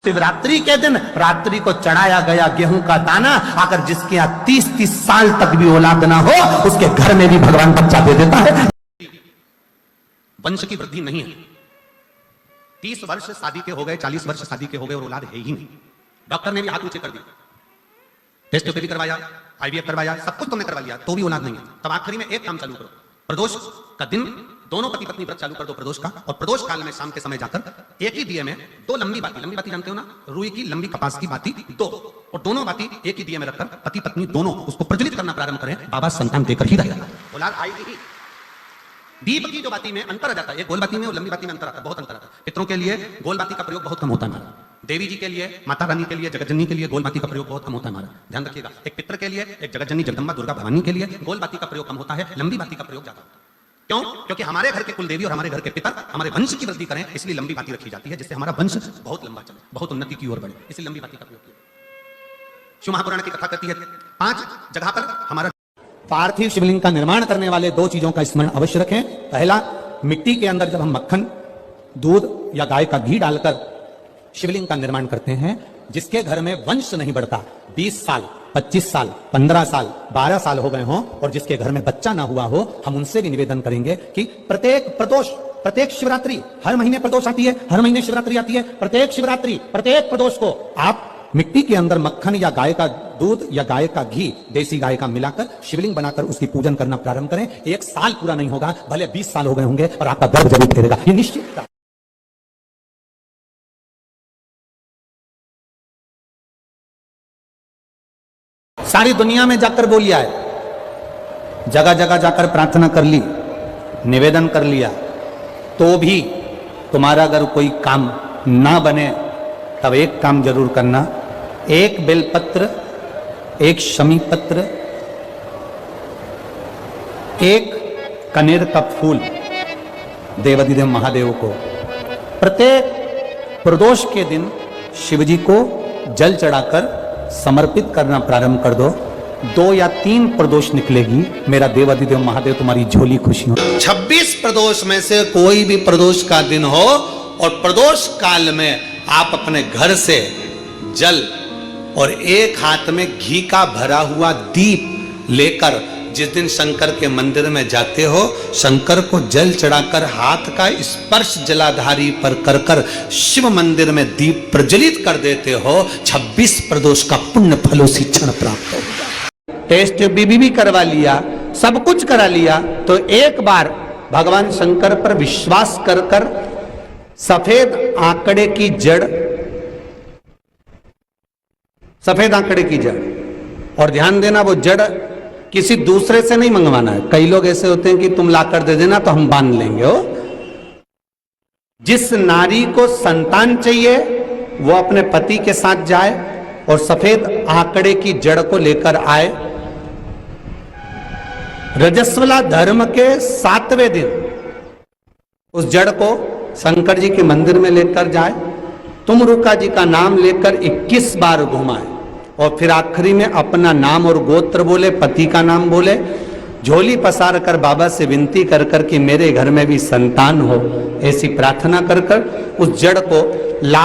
शिवरात्रि के दिन रात्रि को चढ़ाया गया गेहूं का दाना अगर जिसके यहाँ 30-30 साल तक भी औलाद ना हो उसके घर में भी भगवान बच्चा दे देता है। वंश की वृद्धि नहीं है। 30 वर्ष शादी के हो गए, 40 वर्ष शादी के हो गए और औलाद है ही नहीं। डॉक्टर ने भी हाथ ऊंचे कर दिया, टेस्ट भी करवाया, IVF करवाया, सब कुछ तुमने करवा लिया तो भी औलाद नहीं है। तब आखिरी में एक काम चालू करो, प्रदोष का दिन दोनों पति पत्नी व्रत चालू कर दो प्रदोष का, और प्रदोष काल में शाम के समय जाकर एक ही दिए में 2 लंबी बाती जानते हो ना, रुई की लंबी कपास की बाती 2, और दोनों बाती एक ही दिए में रखकर पति पत्नी दोनों उसको प्रज्वलित करना प्रारंभ करें, बाबा संतान देकर ही रहेगा, औलाद आएगी ही। दीप की जो बाती में अंतर आ जाता है, गोल बाती में और लंबी बाती में अंतर आता है, बहुत अंतर आता है। पितरों के लिए गोल बाती का प्रयोग बहुत कम होता है हमारा, देवी जी के लिए, माता रानी के लिए, जगतजननी के लिए गोल बाती का प्रयोग बहुत कम होता है हमारा, ध्यान रखिएगा। एक पितर के लिए, एक जगतजननी जगदम्बा दुर्गा भवानी के लिए गोल बाती का प्रयोग कम होता है, लंबी बाती का प्रयोग ज्यादा होता है। क्यों? क्योंकि हमारे घर के कुल देवी और हमारे घर के पितर हमारे वंश की वृद्धि करें, इसलिए लंबी बाती रखी जाती है, जिससे हमारा वंश बहुत लंबा चले, बहुत उन्नति की ओर बढ़े, इसलिए लंबी बाती का प्रयोग किया। शिव महापुराण की कथा करती है 5 जगह पर हमारा पार्थिव शिवलिंग का निर्माण करने वाले 2 चीजों का स्मरण अवश्य रखें। पहला, मिट्टी के अंदर जब हम मक्खन, दूध या गाय का घी डालकर शिवलिंग का निर्माण करते हैं, जिसके घर में वंश नहीं बढ़ता, 20 साल, 25 साल, 15 साल, 12 साल हो गए हों और जिसके घर में बच्चा ना हुआ हो, हम उनसे भी निवेदन करेंगे कि प्रत्येक प्रदोष, प्रत्येक शिवरात्रि, हर महीने प्रदोष आती है, हर महीने शिवरात्रि आती है, प्रत्येक शिवरात्रि, प्रत्येक प्रदोष को आप मिट्टी के अंदर मक्खन या गाय का दूध या गाय का घी, देसी गाय का मिलाकर शिवलिंग बनाकर उसकी पूजन करना प्रारंभ करें। 1 साल पूरा नहीं होगा, भले 20 साल हो गए होंगे और आपका गर्भ जरूर फेरेगा, ये निश्चित। सारी दुनिया में जाकर बोलिया है, जगह जगह जाकर प्रार्थना कर ली, निवेदन कर लिया, तो भी तुम्हारा अगर कोई काम ना बने तब एक काम जरूर करना, एक बेलपत्र, एक शमी पत्र, एक कनेर का फूल देवाधिदेव महादेव को प्रत्येक प्रदोष के दिन शिवजी को जल चढ़ाकर समर्पित करना प्रारंभ कर दो। 2 या 3 प्रदोष निकलेगी, मेरा देवाधिदेव महादेव तुम्हारी झोली खुशी हो। 26 प्रदोष में से कोई भी प्रदोष का दिन हो और प्रदोष काल में आप अपने घर से जल और एक हाथ में घी का भरा हुआ दीप लेकर जिस दिन शंकर के मंदिर में जाते हो, शंकर को जल चढ़ाकर हाथ का स्पर्श जलाधारी पर कर कर शिव मंदिर में दीप प्रज्वलित कर देते हो, 26 प्रदोष का पुण्य फल उसी क्षण प्राप्त होगा। टेस्ट भी करवा लिया, सब कुछ करा लिया, तो एक बार भगवान शंकर पर विश्वास कर कर सफेद आंकड़े की जड़, सफेद आंकड़े की जड़, और ध्यान देना वो जड़ किसी दूसरे से नहीं मंगवाना है। कई लोग ऐसे होते हैं कि तुम लाकर दे देना तो हम बांध लेंगे। हो, जिस नारी को संतान चाहिए वो अपने पति के साथ जाए और सफेद आंकड़े की जड़ को लेकर आए। रजस्वला धर्म के 7वें दिन उस जड़ को शंकर जी के मंदिर में लेकर जाए, तुमरुका जी का नाम लेकर 21 बार घुमाए और फिर आखिरी में अपना नाम और गोत्र बोले, पति का नाम बोले, झोली पसार कर बाबा से विनती कर कर कि मेरे घर में भी संतान हो, ऐसी प्रार्थना कर कर उस जड़ को ला